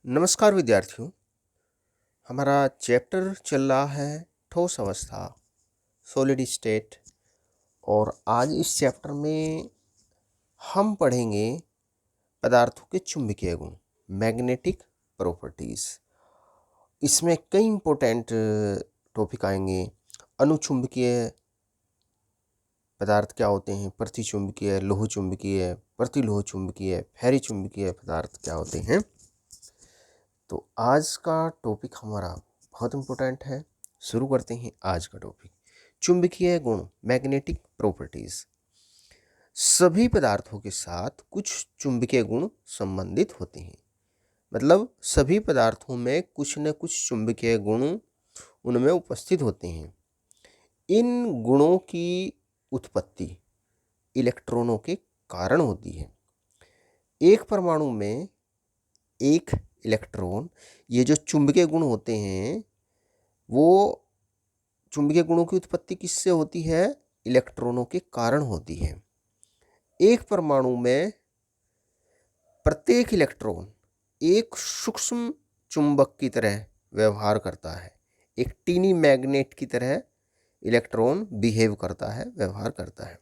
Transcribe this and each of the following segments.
नमस्कार विद्यार्थियों। हमारा चैप्टर चल रहा है ठोस अवस्था, सॉलिड स्टेट। और आज इस चैप्टर में हम पढ़ेंगे पदार्थों के चुंबकीय गुण, मैग्नेटिक प्रॉपर्टीज। इसमें कई इंपॉर्टेंट टॉपिक आएंगे। अनुचुंबकीय पदार्थ क्या होते हैं, प्रतिचुंबकीय, लौह चुंबकीय, प्रतिलोह चुंबकीय, फेरी चुंबकीय पदार्थ क्या होते हैं। तो आज का टॉपिक हमारा बहुत इम्पोर्टेंट है। शुरू करते हैं आज का टॉपिक, चुंबकीय गुण, मैग्नेटिक प्रॉपर्टीज। सभी पदार्थों के साथ कुछ चुंबकीय गुण संबंधित होते हैं। मतलब सभी पदार्थों में कुछ न कुछ चुंबकीय गुण उनमें उपस्थित होते हैं। इन गुणों की उत्पत्ति इलेक्ट्रॉनों के कारण होती है। एक परमाणु में एक इलेक्ट्रॉन, ये जो चुंबकीय गुण होते हैं, वो चुंबकीय गुणों की उत्पत्ति किससे होती है? इलेक्ट्रॉनों के कारण होती है। एक परमाणु में प्रत्येक इलेक्ट्रॉन एक सूक्ष्म चुंबक की तरह व्यवहार करता है। एक टीनी मैग्नेट की तरह इलेक्ट्रॉन बिहेव करता है, व्यवहार करता है।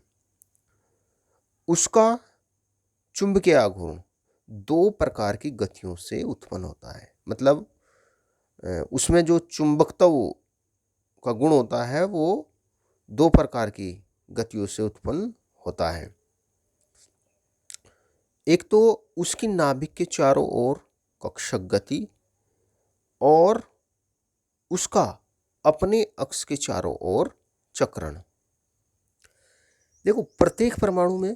उसका चुंबकीय आघूर्ण दो प्रकार की गतियों से उत्पन्न होता है। मतलब उसमें जो चुंबकत्व का गुण होता है वो दो प्रकार की गतियों से उत्पन्न होता है। एक तो उसकी नाभिक के चारों ओर कक्षक गति, और उसका अपने अक्ष के चारों ओर चक्रण। देखो, प्रत्येक परमाणु में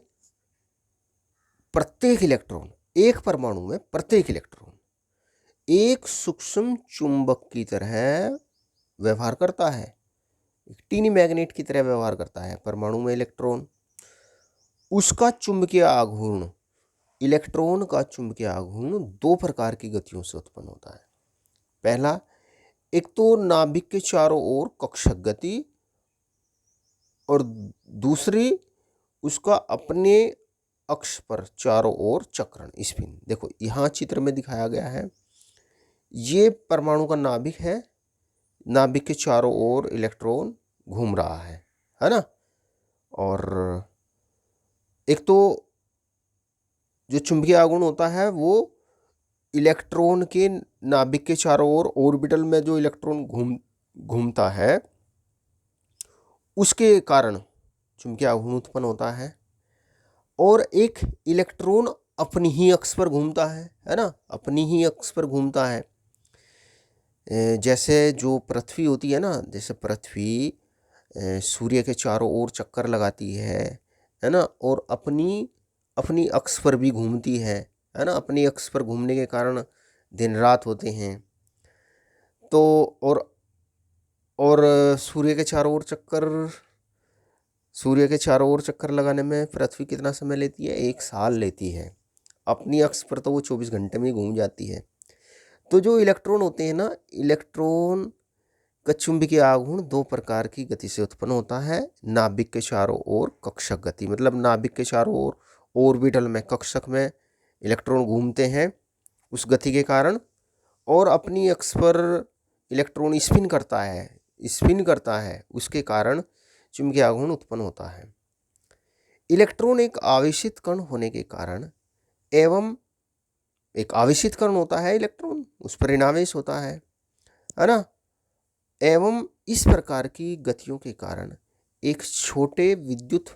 प्रत्येक इलेक्ट्रॉन, एक परमाणु में प्रत्येक इलेक्ट्रॉन एक सूक्ष्म चुंबक की तरह व्यवहार करता है, एक टीनी मैग्नेट की तरह व्यवहार करता है। परमाणु में इलेक्ट्रॉन, उसका चुंबकीय आघूर्ण, इलेक्ट्रॉन का चुंबकीय आघूर्ण दो प्रकार की गतियों से उत्पन्न होता है। पहला, एक तो नाभिक के चारों ओर कक्षक गति, और दूसरी उसका अपने अक्ष पर चारों ओर चक्रण, स्पिन। देखो यहाँ चित्र में दिखाया गया है, ये परमाणु का नाभिक है। नाभिक के चारों ओर इलेक्ट्रॉन घूम रहा है ना। और एक तो जो चुंबकीय आघूर्ण होता है वो इलेक्ट्रॉन के नाभिक के चारों ओर ऑर्बिटल में जो इलेक्ट्रॉन घूमता है उसके कारण चुंबकीय आघूर्ण उत्पन्न होता है। और एक इलेक्ट्रॉन अपनी ही अक्ष पर घूमता है ना, अपनी ही अक्ष पर घूमता है। जैसे जो पृथ्वी होती है ना, जैसे पृथ्वी सूर्य के चारों ओर चक्कर लगाती है ना, और अपनी अपनी अक्ष पर भी घूमती है ना। अपनी अक्ष पर घूमने के कारण दिन रात होते हैं। तो और सूर्य के चारों ओर चक्कर लगाने में पृथ्वी कितना समय लेती है? 1 साल लेती है। अपनी अक्ष पर तो वो 24 घंटे में घूम जाती है। तो जो इलेक्ट्रॉन होते हैं ना, इलेक्ट्रॉन का चुंबकीय आघूर्ण दो प्रकार की गति से उत्पन्न होता है। नाभिक के चारों ओर कक्षक गति, मतलब नाभिक के चारों ओर ऑर्बिटल में, कक्षक में इलेक्ट्रॉन घूमते हैं उस गति के कारण, और अपनी अक्ष पर इलेक्ट्रॉन स्पिन करता है, उसके कारण चुंबकीय आघूर्ण उत्पन्न होता है। इलेक्ट्रॉन एक आवेशित कण होने के कारण, एवं एक आवेशित कण होता है इलेक्ट्रॉन, उस पर ऋणावेश होता है ना। एवं इस प्रकार की गतियों के कारण एक छोटे विद्युत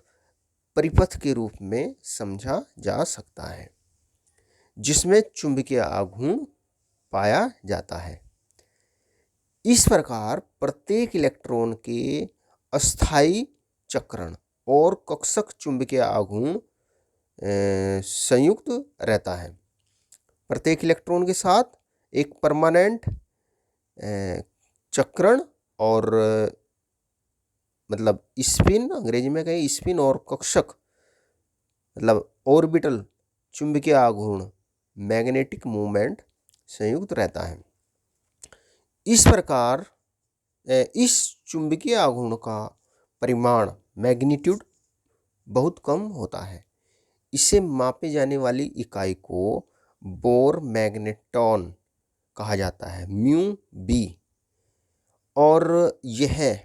परिपथ के रूप में समझा जा सकता है, जिसमें चुंबकीय आघूर्ण पाया जाता है। इस प्रकार प्रत्येक इलेक्ट्रॉन के अस्थायी चक्रण और कक्षक चुंबकीय आघूर्ण संयुक्त रहता है। प्रत्येक इलेक्ट्रॉन के साथ एक परमानेंट चक्रण और मतलब स्पिन, अंग्रेजी में कहें स्पिन, और कक्षक मतलब ऑर्बिटल चुंबकीय आघूर्ण, मैग्नेटिक मूवमेंट संयुक्त रहता है। इस प्रकार इस चुंबकीय आघूर्ण का परिमाण, मैग्नीट्यूड, बहुत कम होता है। इसे मापे जाने वाली इकाई को बोर मैग्नेटॉन कहा जाता है, म्यू बी। और यह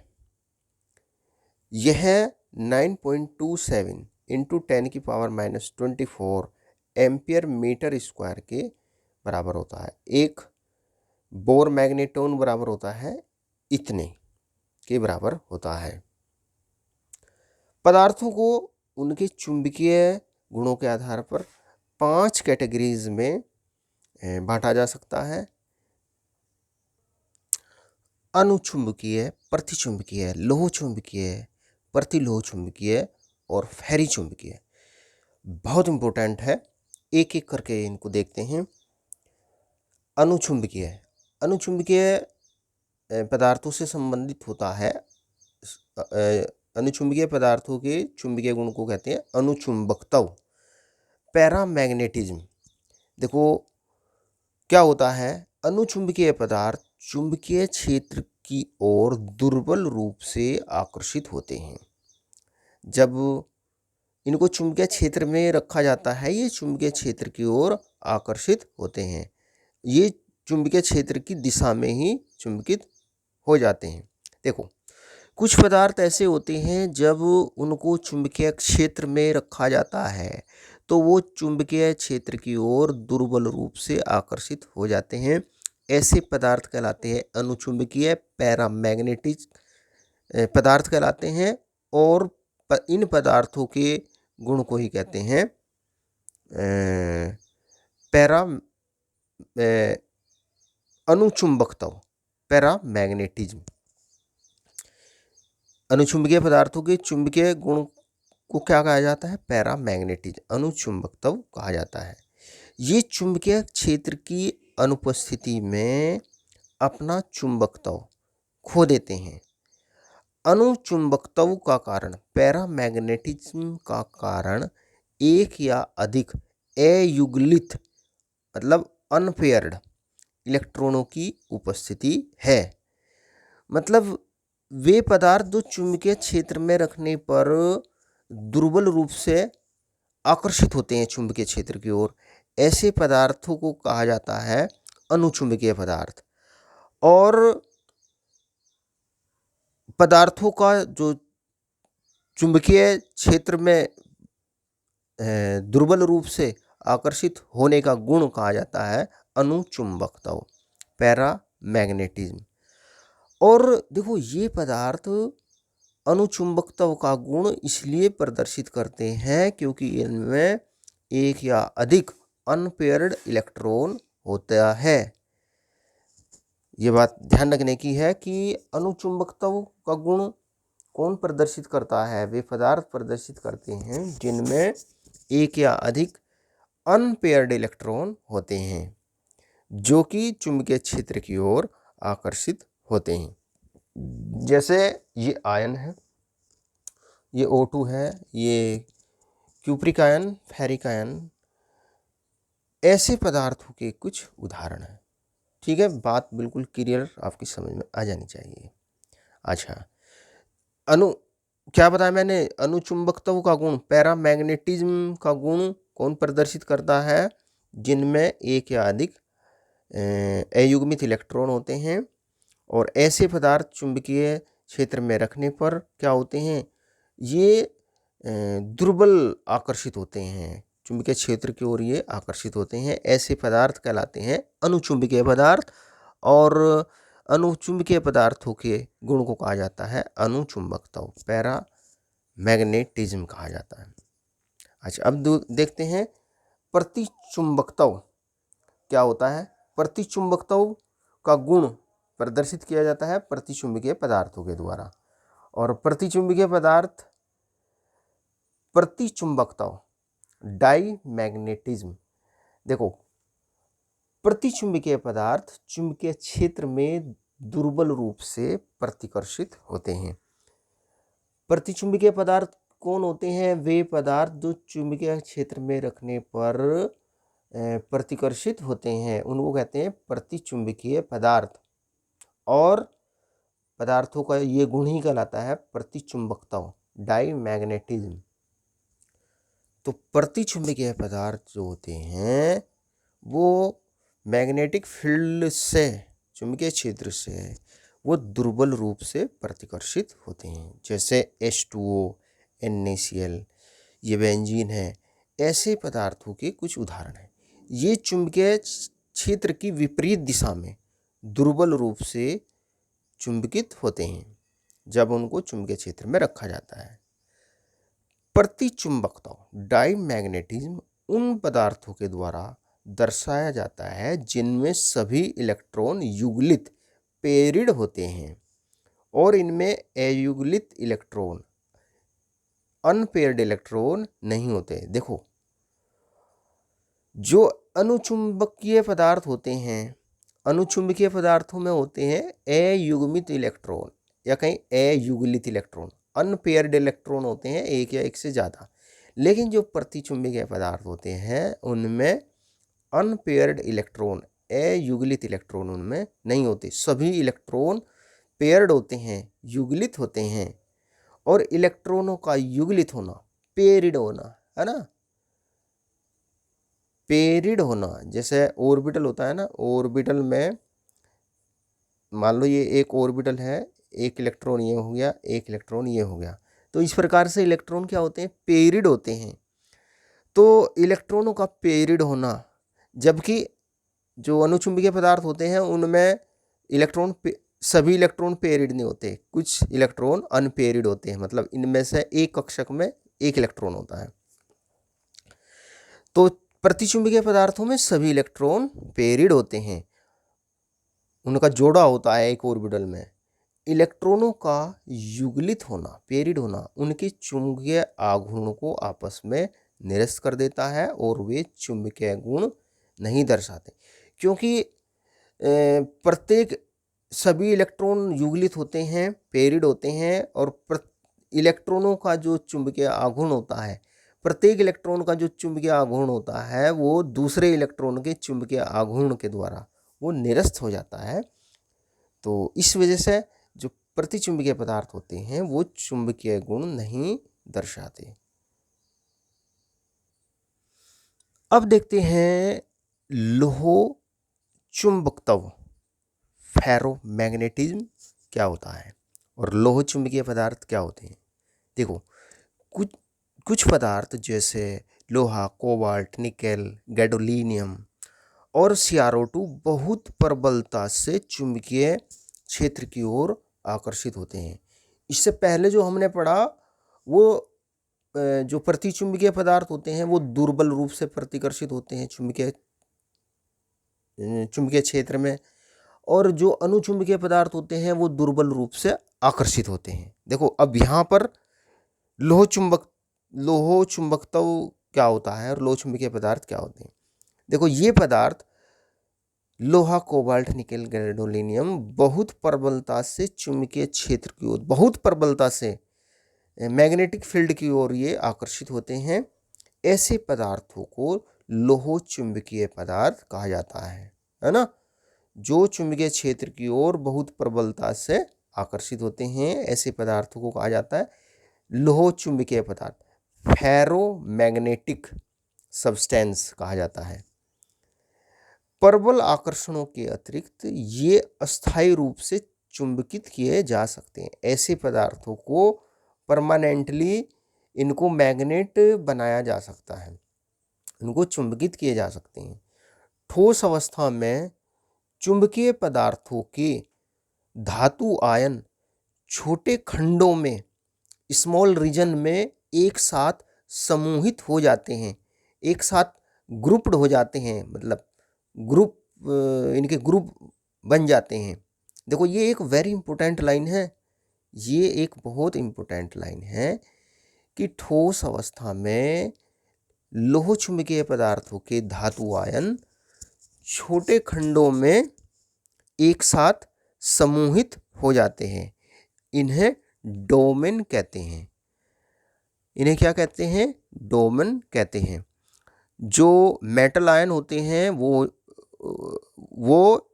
9.27 इंटू 10⁻⁻24 एम्पियर मीटर स्क्वायर के बराबर होता है। एक बोर मैग्नेटोन बराबर होता है इतने के बराबर होता है। पदार्थों को उनके चुंबकीय गुणों के आधार पर 5 कैटेगरीज में बांटा जा सकता है। अनुचुंबकीय, प्रतिचुंबकीय, लोह चुंबकीय, प्रतिलोह चुंबकीय और फेरी चुंबकीय। बहुत इंपॉर्टेंट है, एक एक करके इनको देखते हैं। अनुचुंबकीय, अनुचुंबकीय पदार्थों से संबंधित होता है। अनुचुंबकीय पदार्थों के चुंबकीय गुण को कहते हैं अनुचुंबकत्व। पैरामैग्नेटिज्म, देखो क्या होता है, अनुचुंबकीय पदार्थ चुंबकीय क्षेत्र की ओर दुर्बल रूप से आकर्षित होते हैं। जब इनको चुंबकीय क्षेत्र में रखा जाता है, ये चुंबकीय क्षेत्र की ओर आकर्षित होते हैं। ये चुंबकीय क्षेत्र की दिशा में ही चुंबकित हो जाते हैं। देखो कुछ पदार्थ ऐसे होते हैं जब उनको चुंबकीय क्षेत्र में रखा जाता है तो वो चुंबकीय क्षेत्र की ओर दुर्बल रूप से आकर्षित हो जाते हैं। ऐसे पदार्थ कहलाते हैं अनुचुंबकीय पैरामैग्नेटिक पदार्थ कहलाते हैं। और इन पदार्थों के गुण को ही कहते हैं अनुचुंबकत्व, पैरामैग्नेटिज्म। अनुचुंबकीय पदार्थों के चुंबकीय गुण को क्या कहा जाता है, पैरामैग्नेटिज्म, अनुचुंबकत्व कहा जाता है। ये चुंबकीय क्षेत्र की अनुपस्थिति में अपना चुंबकत्व खो देते हैं। अनुचुंबकत्व का कारण, पैरामैग्नेटिज्म का कारण एक या अधिक अयुग्लित मतलब अनपेयर्ड इलेक्ट्रॉनों की उपस्थिति है। मतलब वे पदार्थ जो चुंबकीय क्षेत्र में रखने पर दुर्बल रूप से आकर्षित होते हैं चुंबकीय क्षेत्र की ओर, ऐसे पदार्थों को कहा जाता है अनुचुंबकीय पदार्थ। और पदार्थों का जो चुंबकीय क्षेत्र में दुर्बल रूप से आकर्षित होने का गुण कहा जाता है अनुचुंबकत्व, पैरामैग्नेटिज्म। और देखो ये पदार्थ अनुचुंबकत्व का गुण इसलिए प्रदर्शित करते हैं क्योंकि इनमें एक या अधिक अनपेयर्ड इलेक्ट्रॉन होता है। ये बात ध्यान रखने की है कि अनुचुंबकत्व का गुण कौन प्रदर्शित करता है, वे पदार्थ प्रदर्शित करते हैं जिनमें एक या अधिक अनपेयर्ड इलेक्ट्रॉन होते हैं जो कि चुंबकीय क्षेत्र की ओर आकर्षित होते हैं। जैसे ये आयन है, ये O2 है, ये क्यूप्रिक आयन, फेरिक आयन, ऐसे पदार्थों के कुछ उदाहरण हैं। ठीक है, बात बिल्कुल क्लियर आपकी समझ में आ जानी चाहिए। अच्छा, क्या बताया मैंने, अनुचुंबकत्व का गुण, पैरामैग्नेटिज्म का गुण कौन प्रदर्शित करता है, जिनमें एक या अधिक अयुग्मित इलेक्ट्रॉन होते हैं। और ऐसे पदार्थ चुंबकीय क्षेत्र में रखने पर क्या होते हैं, ये दुर्बल आकर्षित होते हैं, चुंबकीय क्षेत्र की ओर ये आकर्षित होते हैं। ऐसे पदार्थ कहलाते हैं अनुचुंबकीय पदार्थ। और अनुचुंबकीय पदार्थों के गुण को कहा जाता है अनुचुंबकत्व, पैरामैग्नेटिज्म कहा जाता है। अच्छा, अब देखते हैं प्रतिचुंबकत्व क्या होता है। प्रतिचुंबकत्व का गुण प्रदर्शित किया जाता है प्रतिचुंबकीय पदार्थों के द्वारा। और प्रतिचुंबकीय पदार्थ, प्रतिचुंबकत्व, डाईमैग्नेटिज्म। देखो प्रतिचुंबकीय पदार्थ चुंबकीय क्षेत्र में दुर्बल रूप से प्रतिकर्षित होते हैं। प्रतिचुंबकीय पदार्थ कौन होते हैं, वे पदार्थ जो चुंबकीय क्षेत्र में रखने पर प्रतिकर्षित होते हैं, उनको कहते हैं प्रतिचुंबकीय पदार्थ। और पदार्थों का ये गुण ही कहलाता है प्रतिचुंबकत्व, डाईमैग्नेटिज्म। तो प्रतिचुंबकीय पदार्थ जो होते हैं वो मैग्नेटिक फील्ड से, चुंबकीय क्षेत्र से वो दुर्बल रूप से प्रतिकर्षित होते हैं। जैसे H2O, NaCl, ये बेंजीन है, ऐसे पदार्थों के कुछ उदाहरण हैं। ये चुंबकीय क्षेत्र की विपरीत दिशा में दुर्बल रूप से चुंबकित होते हैं जब उनको चुंबकीय क्षेत्र में रखा जाता है। प्रतिचुंबकत्व, डाईमैग्नेटिज्म, उन पदार्थों के द्वारा दर्शाया जाता है जिनमें सभी इलेक्ट्रॉन युगलित पेरिड होते हैं और इनमें अयुगलित इलेक्ट्रॉन, अनपेयर्ड इलेक्ट्रॉन नहीं होते। देखो, जो अनुचुंबकीय पदार्थ होते हैं, अनुचुंबकीय पदार्थों में होते हैं अयुग्मित इलेक्ट्रॉन या कहीं अयुगलित इलेक्ट्रॉन। अनपेयर्ड इलेक्ट्रॉन होते हैं एक या एक से ज़्यादा। लेकिन जो प्रतिचुंबकीय पदार्थ होते हैं उनमें अनपेयर्ड इलेक्ट्रॉन, अयुगलित इलेक्ट्रॉन उनमें नहीं होते। सभी इलेक्ट्रॉन पेयर्ड होते हैं, युगलित होते हैं। और इलेक्ट्रॉनों का युगलित होना, पेरिड होना, है ना, पेरिड होना, जैसे ऑर्बिटल होता है ना, ऑर्बिटल में मान लो ये एक ऑर्बिटल है, एक इलेक्ट्रॉन ये हो गया, एक इलेक्ट्रॉन ये हो गया, तो इस प्रकार से इलेक्ट्रॉन क्या होते हैं, पेरिड होते हैं। तो इलेक्ट्रॉनों का पेरिड होना, जबकि जो अनुचुंबकीय पदार्थ होते हैं उनमें सभी इलेक्ट्रॉन पेरिड नहीं होते, कुछ इलेक्ट्रॉन अनपेरिड होते हैं, मतलब इनमें से एक कक्षक में एक इलेक्ट्रॉन होता है। तो प्रतिचुंबकीय पदार्थों में सभी इलेक्ट्रॉन पेरिड होते हैं, उनका जोड़ा होता है एक ऑर्बिटल में। इलेक्ट्रॉनों का युगलित होना, पेरिड होना, उनके चुंबकीय आघूर्ण को आपस में निरस्त कर देता है और वे चुंबकीय गुण नहीं दर्शाते, क्योंकि प्रत्येक सभी इलेक्ट्रॉन युगलित होते हैं, पेरिड होते हैं, और इलेक्ट्रॉनों का जो चुंबकीय आघूर्ण होता है, प्रत्येक इलेक्ट्रॉन का जो चुंबकीय आघूर्ण होता है वो दूसरे इलेक्ट्रॉन के चुंबकीय आघूर्ण के द्वारा वो निरस्त हो जाता है। तो इस वजह से जो प्रतिचुंबकीय पदार्थ होते हैं वो चुंबकीय गुण नहीं दर्शाते। अब देखते हैं लोह चुंबकत्व, फेरोमैग्नेटिज्म क्या होता है और लोह चुंबकीय पदार्थ क्या होते हैं। देखो, कुछ पदार्थ जैसे लोहा, कोबाल्ट, निकेल, गैडोलीनियम और CrO2 बहुत प्रबलता से चुंबकीय क्षेत्र की ओर आकर्षित होते हैं। इससे पहले जो हमने पढ़ा वो जो प्रतिचुंबकीय पदार्थ होते हैं वो दुर्बल रूप से प्रतिकर्षित होते हैं चुंबकीय क्षेत्र में, और जो अनुचुंबकीय पदार्थ होते हैं वो दुर्बल रूप से आकर्षित होते हैं। देखो, अब यहाँ पर लोह चुंबकत्व क्या होता है और लोह चुंबकीय पदार्थ क्या होते हैं। देखो, ये पदार्थ लोहा, कोबाल्ट, निकेल, गैडोलीनियम बहुत प्रबलता से चुंबकीय क्षेत्र की ओर, बहुत प्रबलता से मैग्नेटिक फील्ड की ओर ये आकर्षित होते हैं। ऐसे पदार्थों को लोह चुंबकीय पदार्थ कहा जाता है ना, जो चुंबकीय क्षेत्र की ओर बहुत प्रबलता से आकर्षित होते हैं, ऐसे पदार्थों को कहा जाता है लोह चुंबकीय पदार्थ, फेरोमैग्नेटिक सब्सटेंस कहा जाता है। प्रबल आकर्षणों के अतिरिक्त ये अस्थायी रूप से चुंबकित किए जा सकते हैं। ऐसे पदार्थों को परमानेंटली इनको मैग्नेट बनाया जा सकता है, इनको चुंबकित किए जा सकते हैं। ठोस अवस्था में चुंबकीय पदार्थों के धातु आयन छोटे खंडों में, स्मॉल रीजन में एक साथ समूहित हो जाते हैं, एक साथ ग्रुप्ड हो जाते हैं, मतलब इनके ग्रुप बन जाते हैं। देखो, ये एक वेरी इंपॉर्टेंट लाइन है, ये एक बहुत इंपॉर्टेंट लाइन है कि ठोस अवस्था में लोह चुंबकीय पदार्थों के धातु आयन छोटे खंडों में एक साथ समूहित हो जाते हैं। इन्हें डोमेन कहते हैं। इन्हें क्या कहते हैं? डोमेन कहते हैं। जो मेटल आयन होते हैं वो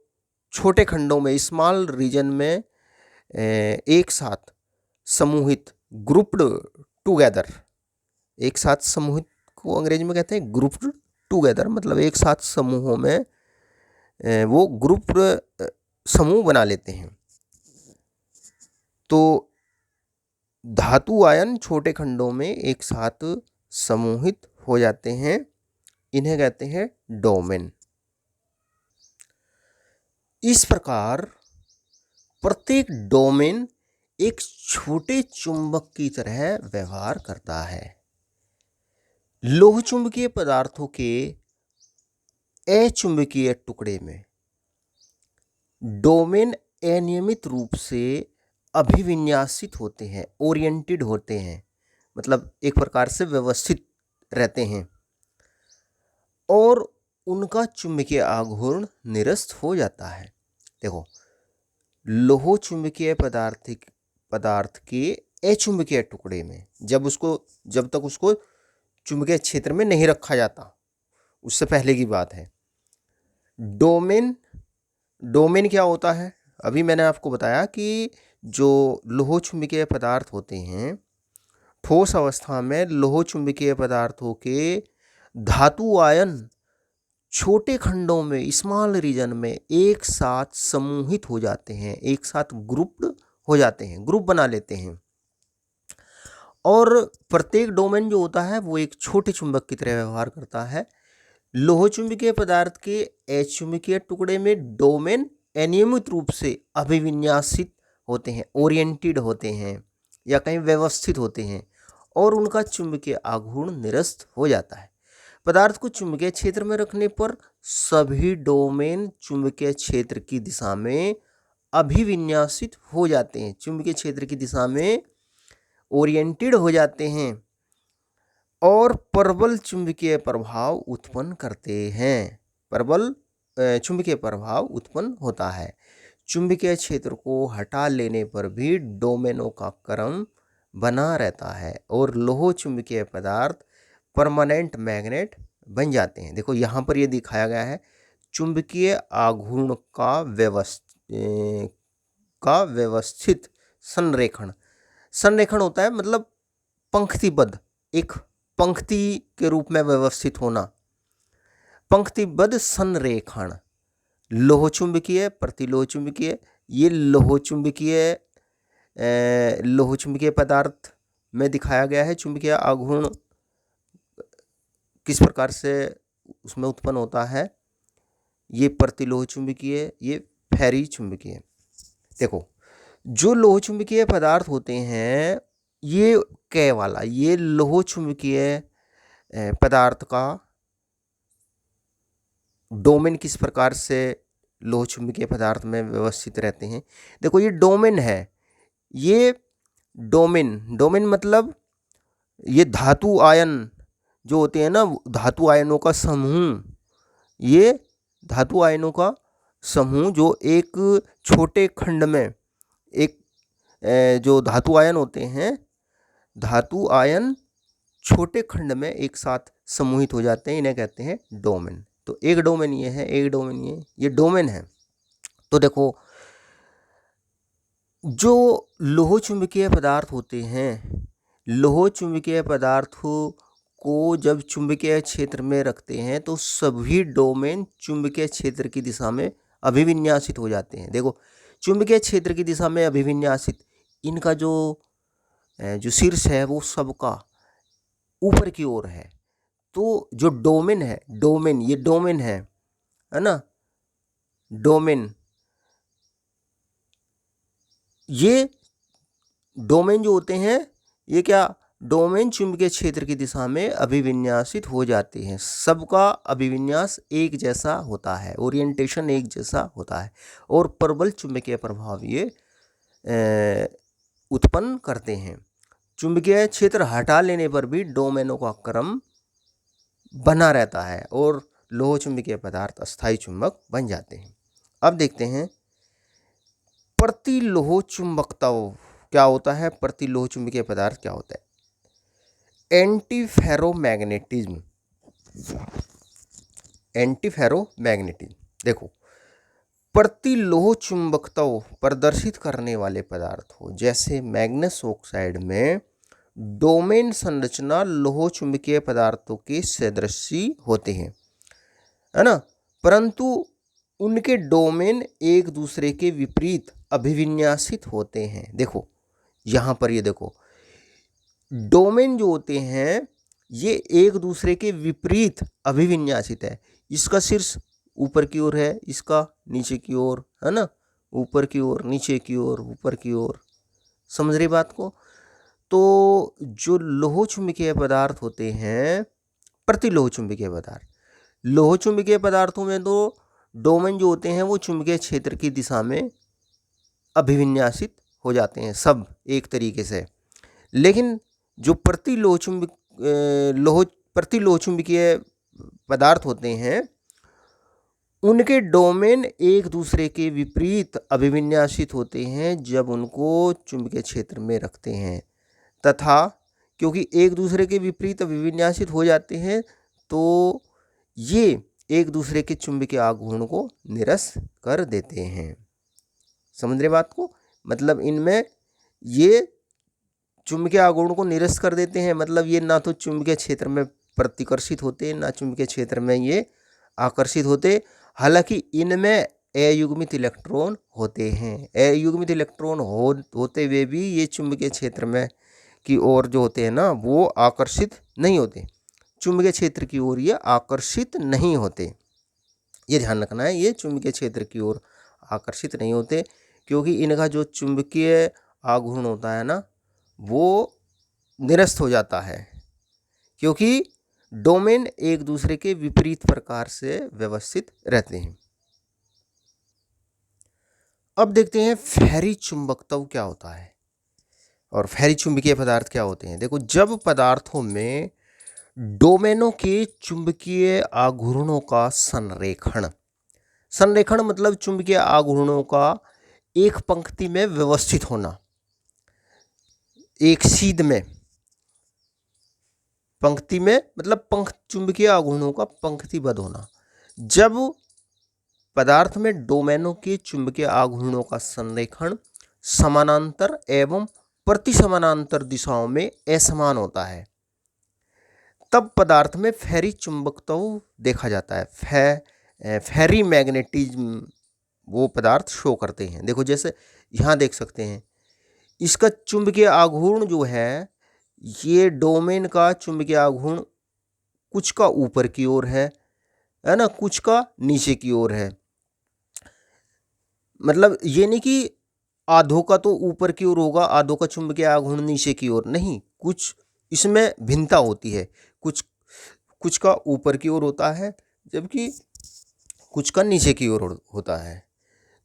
छोटे खंडों में, स्मॉल रीजन में एक साथ समूहित, ग्रुप्ड टुगेदर, एक साथ समूहित को अंग्रेजी में कहते हैं ग्रुप्ड टुगेदर, मतलब एक साथ समूहों में वो ग्रुप समूह बना लेते हैं। तो धातु आयन छोटे खंडों में एक साथ समूहित हो जाते हैं, इन्हें कहते हैं डोमेन। इस प्रकार प्रत्येक डोमेन एक छोटे चुंबक की तरह व्यवहार करता है। लोह चुंबकीय पदार्थों के अचुंबकीय टुकड़े में डोमेन अनियमित रूप से अभिविन्यासित होते हैं, ओरिएंटेड होते हैं, मतलब एक प्रकार से व्यवस्थित रहते हैं और उनका चुंबकीय आघूर्ण निरस्त हो जाता है। देखो, लोह चुंबकीय पदार्थ के अचुंबकीय टुकड़े में जब तक उसको चुंबकीय क्षेत्र में नहीं रखा जाता, उससे पहले की बात है। डोमेन क्या होता है? अभी मैंने आपको बताया कि जो लोह चुंबकीय पदार्थ होते हैं, ठोस अवस्था में लोह चुंबकीय पदार्थों के धातु आयन छोटे खंडों में, स्मॉल रीजन में एक साथ समूहित हो जाते हैं, एक साथ ग्रुप हो जाते हैं, ग्रुप बना लेते हैं। और प्रत्येक डोमेन जो होता है वो एक छोटे चुंबक की तरह व्यवहार करता है। लोह चुंबकीय पदार्थ के अचुंबकीय टुकड़े में डोमेन अनियमित रूप से अभिविन्यासित होते हैं, ओरिएंटेड होते हैं या कहीं व्यवस्थित होते हैं और उनका चुंबकीय आघूर्ण निरस्त हो जाता है। पदार्थ को चुंबकीय क्षेत्र में रखने पर सभी डोमेन चुंबकीय क्षेत्र की दिशा में अभिविन्यासित हो जाते हैं, चुंबकीय क्षेत्र की दिशा में ओरिएंटेड हो जाते हैं और प्रबल चुंबकीय प्रभाव उत्पन्न करते हैं। प्रबल चुंबकीय प्रभाव उत्पन्न होता है। चुंबकीय क्षेत्र को हटा लेने पर भी डोमेनों का क्रम बना रहता है और लोह चुंबकीय पदार्थ परमानेंट मैग्नेट बन जाते हैं। देखो, यहाँ पर ये दिखाया गया है चुंबकीय आघूर्ण का व्यवस्थित संरेखण। संरेखण होता है मतलब पंक्तिबद्ध, एक पंक्ति के रूप में व्यवस्थित होना, पंक्तिबद्ध संरेखण। लोह चुंबकीय, प्रतिलोह चुंबकीय, ये लोह चुंबकीय पदार्थ में दिखाया गया है चुंबकीय आघूर्ण किस प्रकार से उसमें उत्पन्न होता है। ये प्रतिलोह चुंबकीय, ये फेरी चुंबकीय। देखो, जो लोह चुंबकीय पदार्थ होते हैं, ये कै वाला, ये लोह चुंबकीय पदार्थ का डोमेन किस प्रकार से लोह चुंबकीय पदार्थ में व्यवस्थित रहते हैं। देखो, ये डोमेन है, ये डोमेन मतलब ये धातु आयन जो होते हैं ना, धातु आयनों का समूह, ये धातु आयनों का समूह जो एक छोटे खंड में, एक जो धातु आयन होते हैं, धातु आयन छोटे खंड में एक साथ समूहित हो जाते हैं, इन्हें कहते हैं डोमेन। तो एक डोमेन ये है, एक डोमेन ये डोमेन है। तो देखो, जो लोह चुंबकीय पदार्थ होते हैं, लोह चुंबकीय पदार्थों को जब चुंबकीय क्षेत्र में रखते हैं तो सभी डोमेन चुंबकीय क्षेत्र की दिशा में अभिविन्यासित हो जाते हैं। देखो, चुंबकीय क्षेत्र की दिशा में अभिविन्यासित, इनका जो शीर्ष है वो सबका ऊपर की ओर है। तो जो डोमेन है, ये डोमेन है ना, डोमेन, ये डोमेन जो होते हैं, ये क्या, डोमेन चुंबकीय क्षेत्र की दिशा में अभिविन्यासित हो जाते हैं। सबका अभिविन्यास एक जैसा होता है, ओरिएंटेशन एक जैसा होता है और प्रबल चुंबकीय प्रभाव ये उत्पन्न करते हैं। चुंबकीय क्षेत्र हटा लेने पर भी डोमेनों का क्रम बना रहता है और लोह चुंबकीय पदार्थ अस्थायी चुंबक बन जाते हैं। अब देखते हैं प्रतिलोह चुंबकत्व क्या होता है, प्रतिलोह चुंबकीय पदार्थ क्या होता है। एंटीफेरोमैग्नेटिज्म, देखो, प्रतिलोह चुंबकत्व प्रदर्शित करने वाले पदार्थों जैसे मैग्नेस ऑक्साइड में डोमेन संरचना लोह चुंबकीय पदार्थों के सदृश होते हैं, है ना, परंतु उनके डोमेन एक दूसरे के विपरीत अभिविन्यासित होते हैं। देखो यहाँ पर ये देखो, डोमेन जो होते हैं ये एक दूसरे के विपरीत अभिविन्यासित है। इसका शीर्ष ऊपर की ओर है, इसका नीचे की ओर, है ना, ऊपर की ओर, नीचे की ओर, ऊपर की ओर। समझ रही बात को? तो जो लोह चुंबकीय पदार्थ होते हैं, प्रतिलोह चुंबकीय पदार्थ, लोह चुंबकीय पदार्थों में तो डोमेन जो होते हैं वो चुंबकीय क्षेत्र की दिशा में अभिविन्यासित हो जाते हैं सब एक तरीके से। लेकिन जो प्रतिलोह चुंबकीय पदार्थ होते हैं उनके डोमेन एक दूसरे के विपरीत अभिविन्यासित होते हैं जब उनको चुंबकीय क्षेत्र में रखते हैं, तथा क्योंकि एक दूसरे के विपरीत अभिविन्यासित हो जाते हैं तो ये एक दूसरे के चुंबकीय आघूर्ण को निरस्त कर देते हैं। समझ रहे बात को? मतलब इनमें ये चुंबकीय आघूर्ण को निरस्त कर देते हैं, मतलब ये ना तो चुंबकीय क्षेत्र में प्रतिकर्षित होते, ना चुंबकीय क्षेत्र में ये आकर्षित होते। हालांकि इनमें अयुग्मित इलेक्ट्रॉन होते हैं। अयुग्मित इलेक्ट्रॉन होते हुए भी ये चुंबकीय क्षेत्र में की ओर जो होते हैं ना वो आकर्षित नहीं होते, चुंबकीय क्षेत्र की ओर ये आकर्षित नहीं होते। ये ध्यान रखना है, ये चुंबकीय क्षेत्र की ओर आकर्षित नहीं होते क्योंकि इनका जो चुंबकीय आघूर्ण होता है ना वो निरस्त हो जाता है, क्योंकि डोमेन एक दूसरे के विपरीत प्रकार से व्यवस्थित रहते हैं। अब देखते हैं फेरी चुंबकत्व क्या होता है और फेरी चुंबकीय पदार्थ क्या होते हैं। देखो, जब पदार्थों में डोमेनों के चुंबकीय आघूर्णों का संरेखण, संरेखण मतलब चुंबकीय आघूर्णों का एक पंक्ति में व्यवस्थित होना, एक सीध में, पंक्ति में मतलब चुंबकीय आघूर्णों का पंक्तिबद्ध होना। जब पदार्थ में डोमेनों के चुंबकीय आघूर्णों का संरेखण समानांतर एवं प्रतिसमानांतर दिशाओं में असमान होता है तब पदार्थ में फेरी चुंबकत्व देखा जाता है। फेरी मैग्नेटिज्म वो पदार्थ शो करते हैं। देखो जैसे यहाँ देख सकते हैं, इसका चुंबकीय आघूर्ण जो है, ये डोमेन का चुंबकीय आघूर्ण कुछ का ऊपर की ओर है ना, कुछ का नीचे की ओर है। मतलब ये नहीं कि आधों का तो ऊपर की ओर होगा, आधों का चुंबकीय आघूर्ण नीचे की ओर, नहीं, कुछ इसमें भिन्नता होती है। कुछ का ऊपर की ओर होता है जबकि कुछ का नीचे की ओर होता है।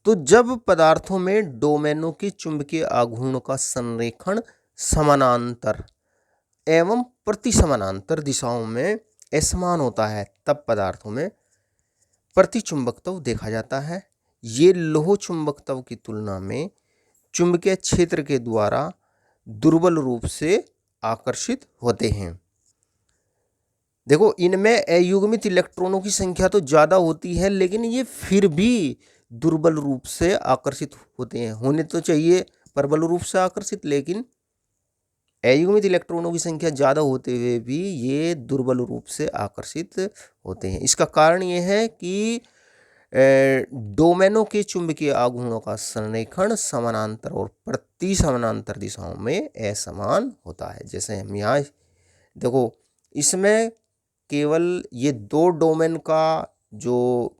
तो जब पदार्थों में डोमेनों के चुंबकीय आघूर्ण का संरेखण समानांतर एवं प्रतिसमानांतर दिशाओं में असमान होता है तब पदार्थों में प्रतिचुंबकत्व देखा जाता है। ये लोह चुंबकत्व की तुलना में चुंबकीय क्षेत्र के द्वारा दुर्बल रूप से आकर्षित होते हैं। देखो, इनमें अयुग्मित इलेक्ट्रॉनों की संख्या तो ज़्यादा होती है लेकिन ये फिर भी दुर्बल रूप से आकर्षित होते हैं। होने तो चाहिए प्रबल रूप से आकर्षित, लेकिन अयुग्मित इलेक्ट्रॉनों की संख्या ज़्यादा होते हुए भी ये दुर्बल रूप से आकर्षित होते हैं। इसका कारण ये है कि डोमेनों के चुंबकीय आघूर्णों का संरेखण समानांतर और प्रति समानांतर दिशाओं में असमान होता है। जैसे हम यहाँ देखो, इसमें केवल ये दो डोमेन का जो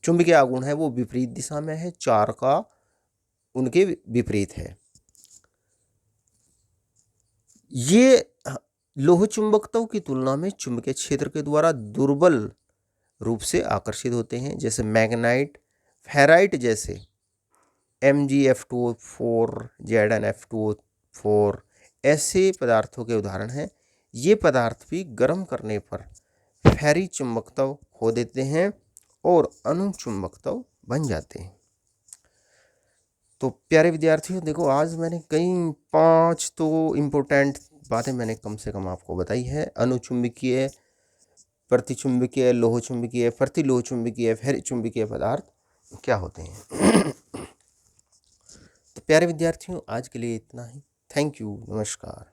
चुंबकीय आघूर्ण है वो विपरीत दिशा में है, चार का उनके विपरीत है। ये लोह चुंबकत्व की तुलना में चुंबकीय क्षेत्र के द्वारा दुर्बल रूप से आकर्षित होते हैं। जैसे मैग्नाइट, फेराइट जैसे MgF2O4, ZnF2O4 ऐसे पदार्थों के उदाहरण हैं। ये पदार्थ भी गर्म करने पर फेरी चुंबकत्व खो देते हैं और अनुचुंबकत्व बन जाते हैं। तो प्यारे विद्यार्थियों, देखो आज मैंने कई 5 तो इम्पोर्टेंट बातें मैंने कम से कम आपको बताई है। अनुचुंबकीय, प्रतिचुंबकीय, लोह चुंबकीय, प्रतिलोह चुंबकीय, फेरी चुंबकीय पदार्थ क्या होते हैं। तो प्यारे विद्यार्थियों, आज के लिए इतना ही। थैंक यू, नमस्कार।